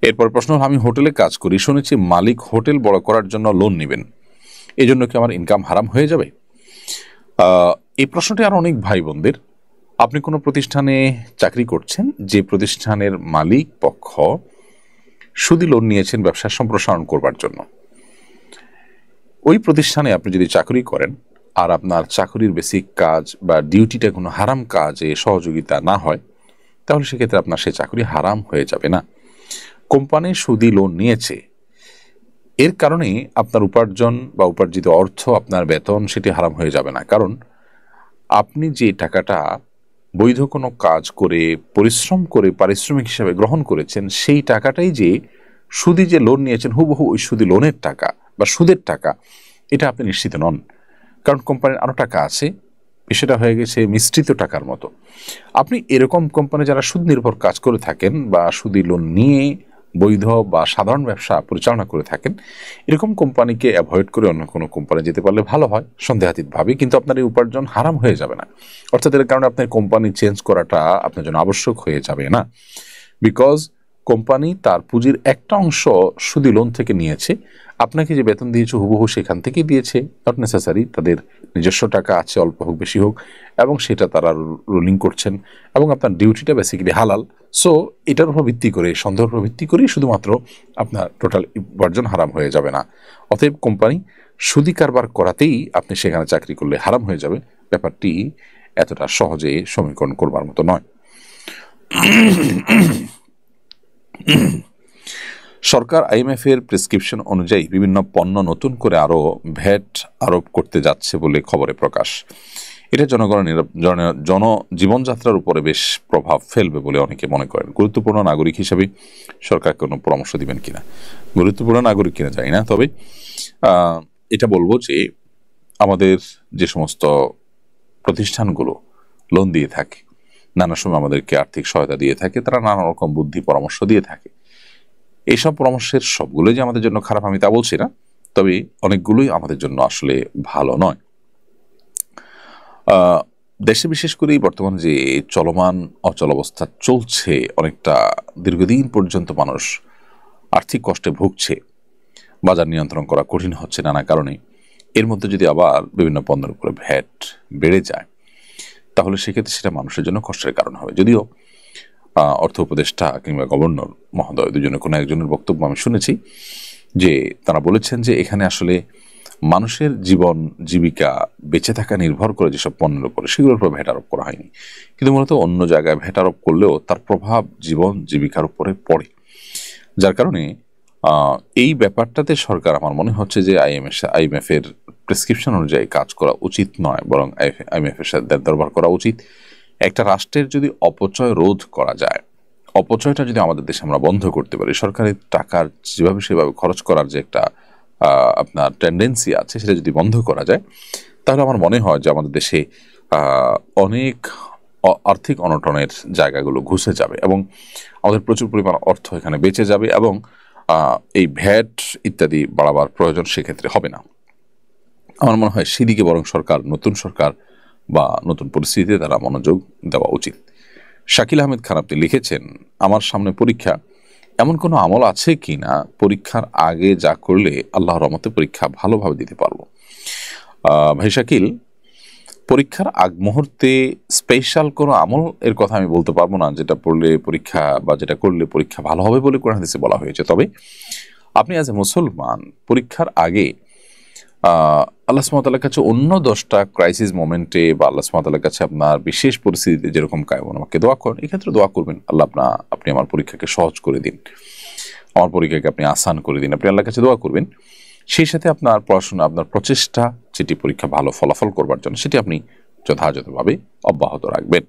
এরপর প্রশ্ন হলো, আমি হোটেলে কাজ করি, শুনেছি মালিক হোটেল বড় করার জন্য লোন নেবেন, এই জন্য কি আমার ইনকাম হারাম হয়ে যাবে? এই প্রশ্নটি আর অনেক ভাই বোনদের। আপনি কোনো প্রতিষ্ঠানে চাকরি করছেন, যে প্রতিষ্ঠানের মালিক পক্ষ সুদি লোন নিয়েছেন ব্যবসা সম্প্রসারণ করবার জন্য। ওই প্রতিষ্ঠানে আপনি যদি চাকরি করেন আর আপনার চাকরির বেসিক কাজ বা ডিউটিটা কোনো হারাম কাজে সহযোগিতা না হয়, তাহলে সেক্ষেত্রে আপনার সে চাকরি হারাম হয়ে যাবে না। কোম্পানি সুদি লোন নিয়েছে, এর কারণে আপনার উপার্জন বা উপার্জিত অর্থ, আপনার বেতন, সেটি হারাম হয়ে যাবে না। কারণ আপনি যে টাকাটা বৈধ কোনো কাজ করে পরিশ্রম করে পারিশ্রমিক হিসাবে গ্রহণ করেছেন, সেই টাকাটাই যে সুদি যে লোন নিয়েছেন হুবহু ওই সুদি লোনের টাকা বা সুদের টাকা, এটা আপনি নিশ্চিত নন। কারণ কোম্পানির আরও টাকা আছে, বিষয়টা হয়ে গেছে মিশ্রিত টাকার মতো। আপনি এরকম কোম্পানি যারা সুদ নির্ভর কাজ করে থাকেন বা সুদি লোন নিয়ে বৈধ বা সাধারণ ব্যবসা পরিচালনা করে থাকেন, এরকম কোম্পানিকে অ্যাভয়েড করে অন্য কোনো কোম্পানি যেতে পারলে ভালো হয় সন্দেহাতীতভাবে, কিন্তু আপনার এই উপার্জন হারাম হয়ে যাবে না। অর্থাৎ এর কারণে আপনার কোম্পানি চেঞ্জ করাটা আপনার জন্য আবশ্যক হয়ে যাবে না। বিকজ কোম্পানি তার পুঁজির একটা অংশ সুদি লোন থেকে নিয়েছে, আপনাকে যে বেতন দিয়েছে হুবহু সেখান থেকেই দিয়েছে, নট নেসেসারি তাদের নিজস্ব টাকা আছে, অল্প হোক বেশি হোক, এবং সেটা তারা রোলিং করছেন, এবং আপনার ডিউটিটা বেসিক্যালি হালাল। সো এটার উপর ভিত্তি করে, সন্দেহের উপর ভিত্তি করেই শুধুমাত্র আপনার টোটাল উপার্জন হারাম হয়ে যাবে না। অতএব কোম্পানি সুদি কারবার করাতেই আপনি সেখানে চাকরি করলে হারাম হয়ে যাবে, ব্যাপারটি এতটা সহজে সমীকরণ করবার মতো নয়। সরকার আইএমএফ এর প্রেসক্রিপশন অনুযায়ী বিভিন্ন পণ্য নতুন করে আরও ভ্যাট আরোপ করতে যাচ্ছে বলে খবরে প্রকাশ। এটা জীবনযাত্রার উপরে বেশ প্রভাব ফেলবে বলে অনেকে মনে করেন। গুরুত্বপূর্ণ নাগরিক হিসেবে সরকার কোনো পরামর্শ দিবেন কিনা, গুরুত্বপূর্ণ নাগরিক কিনা জানি না, তবে এটা বলবো যে আমাদের যে সমস্ত প্রতিষ্ঠানগুলো লোন দিয়ে থাকে, নানা সময় আমাদেরকে আর্থিক সহায়তা দিয়ে থাকে, তারা নানা রকম বুদ্ধি পরামর্শ দিয়ে থাকে। এইসব পরামর্শের সবগুলোই যে আমাদের জন্য খারাপ আমি তা বলছি না, তবে অনেকগুলোই আমাদের জন্য আসলে ভালো নয়। দেশে বিশেষ করে বর্তমান যে চলমান অচলাবস্থা চলছে, অনেকটা দীর্ঘদিন পর্যন্ত মানুষ আর্থিক কষ্টে ভুগছে, বাজার নিয়ন্ত্রণ করা কঠিন হচ্ছে নানা কারণে। এর মধ্যে যদি আবার বিভিন্ন পণ্যের উপরে ভ্যাট বেড়ে যায়, তাহলে সেক্ষেত্রে সেটা মানুষের জন্য কষ্টের কারণ হবে। যদিও অর্থ উপদেষ্টা কিংবা গভর্নর মহোদয় দুজনের কোনো একজনের বক্তব্য আমি শুনেছি যে তারা বলেছেন যে এখানে আসলে মানুষের জীবন জীবিকা বেঁচে থাকা নির্ভর করে যেসব পণ্যের উপরে, সেগুলোর উপর ভ্যাট আরোপ করা হয়নি, কিন্তু মূলত অন্য জায়গায় ভ্যাট আরোপ করলেও তার প্রভাব জীবন জীবিকার উপরে পড়ে। যার কারণে এই ব্যাপারটাতে সরকার, আমার মনে হচ্ছে যে আইএমএফ এর প্রেসক্রিপশন অনুযায়ী কাজ করা উচিত নয়, বরং আইএমএফ এর সাথে দরবার করা উচিত। একটা রাষ্ট্রের যদি অপচয় রোধ করা যায়, অপচয়টা যদি আমাদের দেশে আমরা বন্ধ করতে পারি, সরকারের টাকার যেভাবে সেভাবে খরচ করার যে একটা আপনার টেন্ডেন্সি আছে, সেটা যদি বন্ধ করা যায়, তাহলে আমার মনে হয় যে আমাদের দেশে অনেক আর্থিক অনটনের জায়গাগুলো ঘুষে যাবে এবং আমাদের প্রচুর পরিমাণ অর্থ এখানে বেঁচে যাবে, এবং এই ভ্যাট ইত্যাদি বাড়াবার প্রয়োজন সেক্ষেত্রে হবে না। আমার মনে হয় সেদিকে বরং নতুন সরকার বা নতুন পরিস্থিতিতে তারা মনোযোগ দেওয়া উচিত। শাকিল আহমেদ খান আপনি লিখেছেন, আমার সামনে পরীক্ষা, এমন কোনো আমল আছে কি না পরীক্ষার আগে যা করলে আল্লাহর রহমতে পরীক্ষা ভালোভাবে দিতে পারবো? ভাই শাকিল, পরীক্ষার আগ মুহূর্তে স্পেশাল কোনো আমল এর কথা আমি বলতে পারবো না, যেটা পড়লে পরীক্ষা বা যেটা করলে পরীক্ষা ভালো হবে বলে কোরআন হাদিসে বলা হয়েছে। তবে আপনি অ্যাজ এ মুসলমান পরীক্ষার আগে আল্লাহ সুবহানাহু ওয়া তাআলার কাছে অন্য 10টা ক্রাইসিস মোমেন্টে বা আল্লাহ সুবহানাহু ওয়া তাআলার কাছে আপনার বিশেষ পরিস্থিতিতে যেরকম আমাকে দোয়া করেন, এক্ষেত্রে দোয়া করবেন, আল্লাহ আপনি আমার পরীক্ষাকে সহজ করে দিন, আমার পরীক্ষাকে আপনি আসান করে দিন, আপনি আল্লাহর কাছে দোয়া করবেন। সেই সাথে আপনার পড়াশোনা, আপনার প্রচেষ্টা যেটি পরীক্ষা ভালো ফলাফল করবার জন্য, সেটি আপনি যথাযথভাবে অব্যাহত রাখবেন।